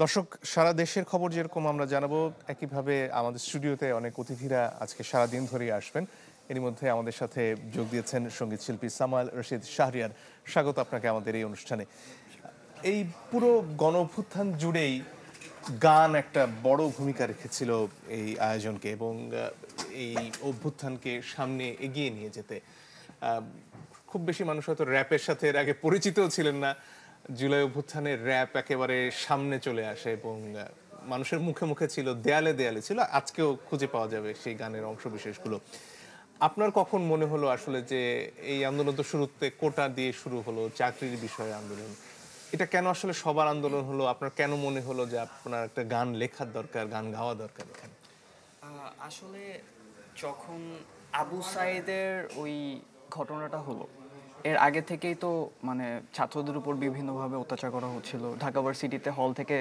দর্শক, সারা দেশের খবর যেরকম আমরা জানাবো, একইভাবে আমাদের স্টুডিওতে অনেক অতিথিরা আজকে সারাদিন ধরেই আসবেন। এর মধ্যে আমাদের সাথে যোগ দিয়েছেন সঙ্গীত শিল্পী সামাল রশিদ শাহরিয়ার। স্বাগত আপনাকে আমাদের এই অনুষ্ঠানে। এই পুরো গণ অভ্যুত্থান জুড়েই গান একটা বড় ভূমিকা রেখেছিল এই আয়োজনকে, এবং এই অভ্যুত্থানকে সামনে এগিয়ে নিয়ে যেতে। খুব বেশি মানুষ হয়তো র্যাপের সাথে এর আগে পরিচিতও ছিলেন না। জুলাই অভ্যুত্থানে র্যাপ একেবারে সামনে চলে আসে এবং মানুষের মুখে মুখে ছিল, দেয়ালে দেয়ালে ছিল। আজকেও খুঁজে পাওয়া যাবে সেই গানের অংশবিশেষগুলো। আপনার কখন মনে হলো আসলে যে এই আন্দোলন তো শুরুতে কোটা দিয়ে শুরু হলো, চাকরির বিষয়ে আন্দোলন, এটা কেন আসলে সবার আন্দোলন হলো? আপনার কেন মনে হলো যে আপনার একটা গান লেখার দরকার, গান গাওয়া দরকার এখানে? আসলে যখন আবু সাইদের ওই ঘটনাটা হলো, এর আগে থেকেই তো মানে ছাত্রদের উপর বিভিন্নভাবে অত্যাচার করা হচ্ছিল। ঢাকা ভার্সিটিতে হল থেকে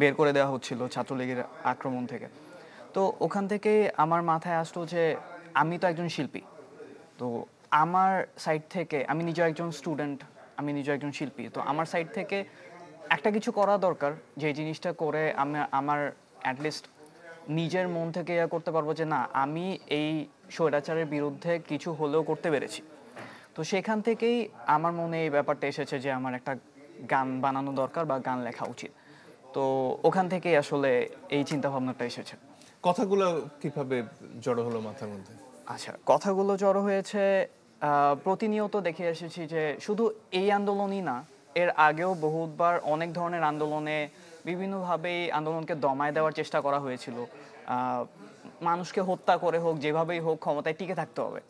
বের করে দেওয়া হচ্ছিল ছাত্রলীগের আক্রমণ থেকে। তো ওখান থেকে আমার মাথায় আসলো যে আমি তো একজন শিল্পী, তো আমার সাইড থেকে, আমি নিজে একজন স্টুডেন্ট, আমি নিজে একজন শিল্পী, তো আমার সাইড থেকে একটা কিছু করা দরকার, যে জিনিসটা করে আমি আমার অ্যাটলিস্ট নিজের মন থেকে করতে পারবো যে না, আমি এই স্বৈরাচারের বিরুদ্ধে কিছু হলেও করতে পেরেছি। তো সেখান থেকেই আমার মনে এই ব্যাপারটা এসেছে যে আমার একটা গান বানানো দরকার বা গান লেখা উচিত। তো ওখান থেকেই আসলে এই চিন্তা ভাবনাটা এসেছে। কথাগুলো কিভাবে জড়ো হলো মাথার মধ্যে? আচ্ছা, কথাগুলো জড়ো হয়েছে, প্রতিনিয়ত দেখে এসেছি যে শুধু এই আন্দোলনই না, এর আগেও বহুবার অনেক ধরনের আন্দোলনে বিভিন্নভাবে এই আন্দোলনকে দমায় দেওয়ার চেষ্টা করা হয়েছিল। মানুষকে হত্যা করে হোক, যেভাবেই হোক ক্ষমতায় টিকে থাকতে হবে,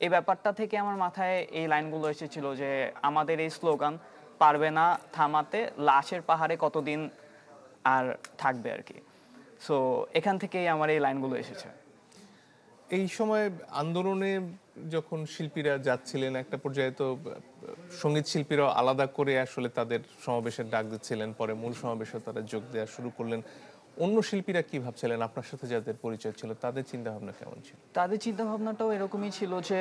এই ব্যাপারটা থেকে আমার মাথায় এই লাইনগুলো এসেছিল যে আমাদের এই স্লোগান পারবে না থামাতে, লাশের পাহাড়ে কতদিন আর থাকবে আর কি। সো এখান থেকেই আমার এই লাইনগুলো এসেছে। এই সময় আন্দোলনে যখন শিল্পীরা যাচ্ছিলেন, একটা পর্যায়ে তো সঙ্গীত শিল্পীরাও আলাদা করে আসলে তাদের সমাবেশের ডাক দিচ্ছিলেন, পরে মূল সমাবেশে তারা যোগ দেওয়া শুরু করলেন। অন্য শিল্পীরা কি ভাবছিলেন? আপনার সাথে যাদের পরিচয় ছিল তাদের চিন্তা ভাবনা কেমন ছিল? তাদের চিন্তা ভাবনাটাও এরকমই ছিল যে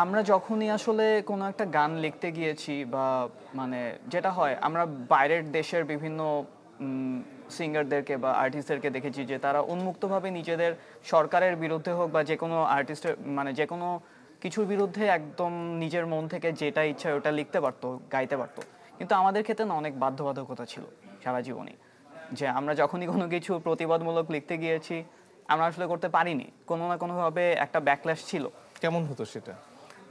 আমরা যখনই আসলে কোনো একটা গান লিখতে গিয়েছি বা মানে যেটা হয়, আমরা বাইরের দেশের বিভিন্ন সিঙ্গারদেরকে বা আর্টিস্টদেরকে দেখেছি যে তারা উন্মুক্তভাবে নিজেদের সরকারের বিরুদ্ধে হোক বা যে কোনো আর্টিস্টের মানে যে কোনো কিছুর বিরুদ্ধে একদম নিজের মন থেকে যেটা ইচ্ছা ওটা লিখতে পারতো, গাইতে পারতো। কিন্তু আমাদের ক্ষেত্রে না অনেক বাধ্যবাধকতা ছিল সারা জীবনে, যে আমরা যখনই কোনো কিছু প্রতিবাদমূলক লিখতে গিয়েছি আমরা আসলে করতে পারিনি, কোনো না কোনোভাবে একটা ব্যাকল্যাশ ছিল। কেমন হতো সেটা?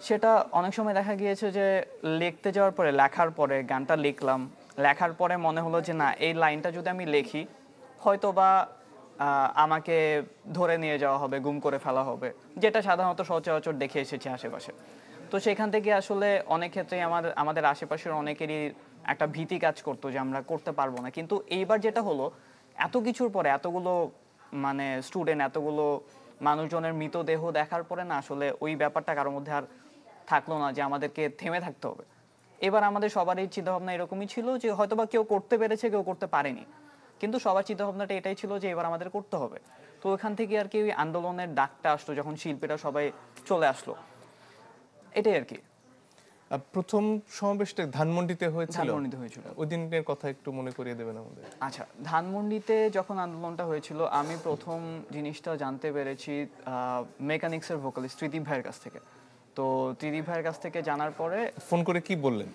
সেটা অনেক সময় দেখা গিয়েছে যে লিখতে যাওয়ার পরে, লেখার পরে, গানটা লিখলাম, লেখার পরে মনে হলো যে না, এই লাইনটা যদি আমি লিখি হয়তো বা আমাকে ধরে নিয়ে যাওয়া হবে, গুম করে ফেলা হবে, যেটা সাধারণত সচরাচর দেখে এসেছি আশেপাশে। তো সেখান থেকে আসলে অনেক ক্ষেত্রেই আমাদের আশেপাশের অনেকেরই একটা ভীতি কাজ করতো যে আমরা করতে পারবো না। কিন্তু এইবার যেটা হলো, এত কিছুর পরে, এতগুলো মানে স্টুডেন্ট, এতগুলো মানুষজনের মৃতদেহ দেখার পরে না আসলে ওই ব্যাপারটা কারোর মধ্যে আর থাকলো না যে আমাদেরকে থেমে থাকতে হবে। এবার আমাদের সবারই চিন্তাভাবনা এরকমই ছিল যে হয়তোবা কেউ করতে পেরেছে, কেউ করতে পারেনি, কিন্তু সবার চিন্তাভাবনাটা এটাই ছিল যে এবার আমাদের করতে হবে। তো ওখান থেকে আর কি ওই আন্দোলনের ডাকটা আসলো যখন শিল্পীরা সবাই চলে আসলো, এটাই আর কি। প্রথম সমাবেশটা ধানমন্ডিতে হয়েছিল। ধানমন্ডিতে হয়েছিল। ওই দিনের কথা একটু মনে করিয়ে দেবেন আমাদের। আচ্ছা, ধানমন্ডিতে যখন আন্দোলনটা হয়েছিল আমি প্রথম জিনিসটা জানতে পেরেছি মেকানিক্সের ভোকালিস্ট ত্রিদীপ ভাইয়ের কাছ থেকে। তো ত্রিদীপ ভাইয়ের কাছ থেকে জানার পরে ফোন করে কি বললেন?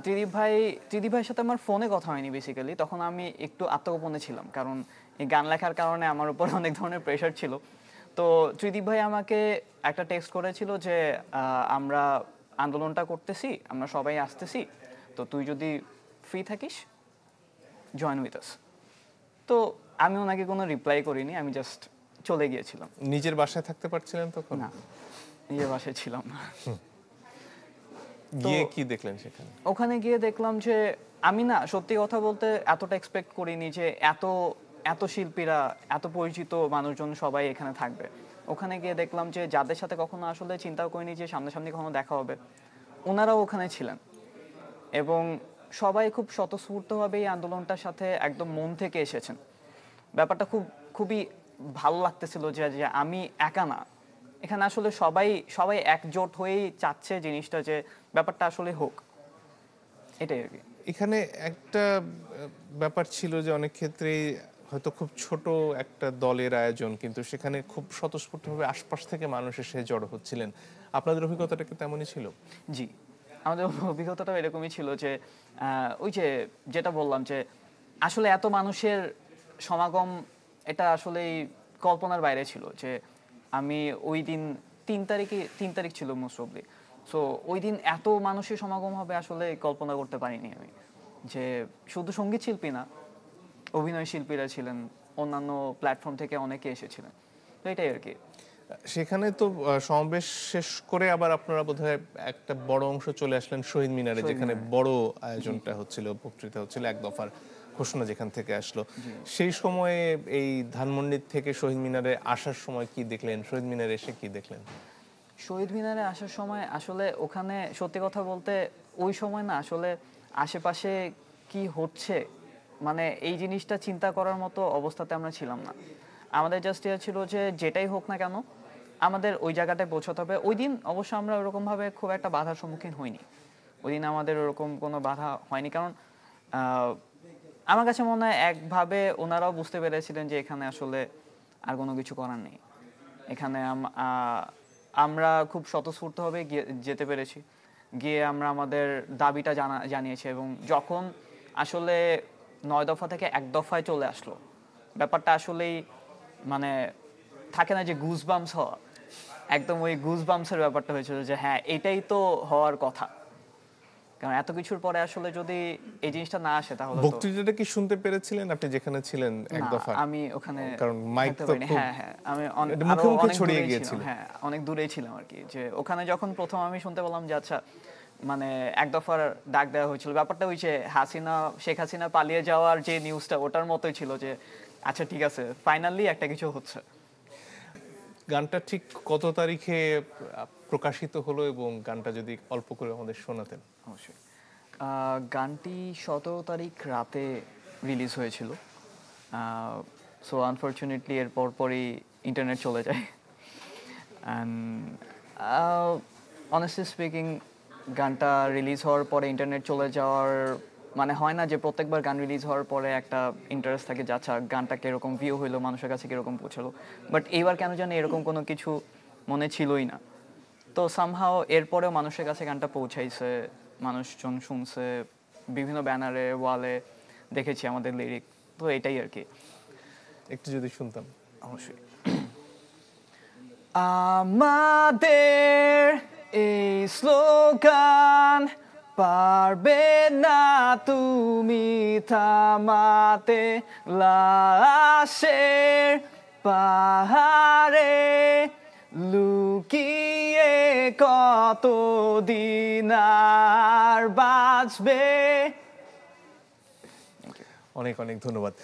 ত্রিদীপ ভাইয়ের সাথে আমার ফোনে কথা হয়নি বেসিক্যালি, তখন আমি একটু আত্মগোপনে ছিলাম, কারণ এই গান লেখার কারণে আমার উপর অনেক ধরনের প্রেশার ছিল। তো ত্রিদীপ ভাই আমাকে একটা টেক্সট করেছিল যে আমরা আন্দোলনটা করতেছি, আমরা সবাই আসতেছি, তো তুই যদি ফ্রি থাকিস জয়েন উইথ আস। তো আমি ওনাকে কোনো রিপ্লাই করিনি, আমি জাস্ট চলে গিয়েছিলাম। নিজের বাসায় থাকতে পারছিলেন তখন? না, নিজের বাসায় ছিলাম না। গিয়ে কি দেখলেন সেখানে? ওখানে গিয়ে দেখলাম যে আমি না, সত্যি কথা বলতে এতটা এক্সপেক্ট করিনি যে এত এত শিল্পীরা, এত পরিচিত মানুষজন সবাই এখানে থাকবে। ওখানে গিয়ে দেখলাম যে যাদের সাথে কখনো আসলে চিন্তাও করিনি যে সামনাসামনি কখনো দেখা হবে, ওনারাও ওখানে ছিলেন। এবং সবাই খুব স্বতঃস্ফূর্তভাবে এই আন্দোলনটার সাথে একদম মন থেকে এসেছেন। ব্যাপারটা খুবই ভালো লাগতেছিল যে যে আমি একা না, এখানে আসলে সবাই সবাই একজোট হয়েই চাচ্ছে জিনিসটা যে ব্যাপারটা আসলে হোক, এটাই আর কি। এখানে একটা ব্যাপার ছিল যে অনেক ক্ষেত্রেই হয়তো খুব ছোট একটা দলের আয়োজন, কিন্তু সেখানে খুব স্বতঃস্ফূর্তভাবে আশপাশ থেকে মানুষ এসে জড়ো হচ্ছিলেন। আপনাদের অভিজ্ঞতাটা কি তেমনই ছিল? জি, আমাদের অভিজ্ঞতাটাও এরকমই ছিল যে ওই যে যেটা বললাম যে আসলে এত মানুষের সমাগম, এটা আসলেই কল্পনার বাইরে ছিল। যে আমি ওই দিন 3 তারিখ ছিল মোস্ট প্রবলি। সো ওই দিন এত মানুষের সমাগম হবে আসলে কল্পনা করতে পারিনি আমি। যে শুধু সঙ্গীত শিল্পী না, অভিনয় শিল্পীরা ছিলেন, অন্যান্য প্ল্যাটফর্ম থেকে অনেকে এসেছিলেন। তো এটাই আর কি। সেখানে তো সমাবেশ শেষ করে আবার আপনারা বোধহয় একটা বড় অংশ চলে আসলেন শহীদ মিনারে, যেখানে বড় আয়োজনটা হচ্ছিল, বক্তৃতা হচ্ছিল, এক দফার ঘোষণা যেখান থেকে আসলো। সেই সময়ে এই ধানমন্ডির থেকে শহীদ মিনারে আসার সময় কি দেখলেন, শহীদ মিনারে এসে কি দেখলেন? শহীদ মিনারে আসার সময় আসলে ওখানে সত্যি কথা বলতে ওই সময় না আসলে আশেপাশে কি হচ্ছে, মানে এই জিনিসটা চিন্তা করার মতো অবস্থাতে আমরা ছিলাম না। আমাদের জাস্ট ইয়ে ছিল যে যেটাই হোক না কেন আমাদের ওই জায়গাটায় পৌঁছাতে হবে। ওই দিন অবশ্য আমরা ওরকমভাবে খুব একটা বাধার সম্মুখীন হইনি। ওই দিন আমাদের ওরকম কোনো বাধা হয়নি, কারণ আমার কাছে মনে হয় একভাবে ওনারাও বুঝতে পেরেছিলেন যে এখানে আসলে আর কোনো কিছু করার নেই। এখানে আমরা খুব স্বতঃস্ফূর্তভাবে যেতে পেরেছি, গিয়ে আমরা আমাদের দাবিটা জানিয়েছি। এবং যখন আসলে 9 দফা থেকে 1 দফায় চলে আসলো, ব্যাপারটা আসলেই মানে থাকে না যে গুজবাম্পস হওয়া, একদম ওই গুজবাম্পসের ব্যাপারটা হয়েছিল যে হ্যাঁ এটাই তো হওয়ার কথা। কারণ এত কিছুর পরে আসলে যদি এই জিনিসটা না আসে তাহলে তো। বক্তৃতাটা কি শুনতে পেরেছিলেন আপনি যেখানে ছিলেন এক না, দফা? আমি ওখানে কারণ মাইক থাকতে তো পারিনি। খুব হ্যাঁ হ্যাঁ, আমি মুখে মুখে অনেক ছড়িয়ে দূরেই গিয়েছিল। ছিলাম। হ্যাঁ, অনেক দূরেই ছিলাম আর কি। যে ওখানে যখন প্রথম আমি শুনতে পেলাম যে আচ্ছা মানে এক দফার ডাক দেওয়া হয়েছিল, ব্যাপারটা ওই যে শেখ হাসিনা পালিয়ে যাওয়ার যে নিউজটা ওটার মতোই ছিল যে আচ্ছা ঠিক আছে ফাইনালি একটা কিছু হচ্ছে। গানটা ঠিক কত তারিখে প্রকাশিত হলো এবং গানটা যদি অল্প করে আমাদের শোনাতেন? অবশ্যই। গানটি 17 তারিখ রাতে রিলিজ হয়েছিল। সো আনফরচুনেটলি এর পরপরই ইন্টারনেট চলে যায়। অ্যান্ড অনেস্টলি স্পিকিং, গানটা রিলিজ হওয়ার পরে ইন্টারনেট চলে যাওয়ার মানে হয় না যে প্রত্যেকবার গান রিলিজ হওয়ার পরে একটা ইন্টারেস্ট থাকে যে আচ্ছা গানটা কীরকম ভিউ হইলো, মানুষের কাছে কীরকম পৌঁছালো। বাট এইবার কেন জানি এরকম কোনো কিছু মনে ছিলই না। তো সামহাও এরপরেও মানুষের কাছে গানটা পৌঁছাইছে, মানুষজন শুনছে, বিভিন্ন ব্যানারে ওয়ালে দেখেছি আমাদের লিরিক। তো এটাই আর কি। একটু যদি শুনতাম। অবশ্যই। আমাদের এই স্লোগান পারবে না তুমি থামাতে, লাশের পাহাড়ে লুকিয়ে কতদিন আর বাঁচবে। অনেক অনেক ধন্যবাদ।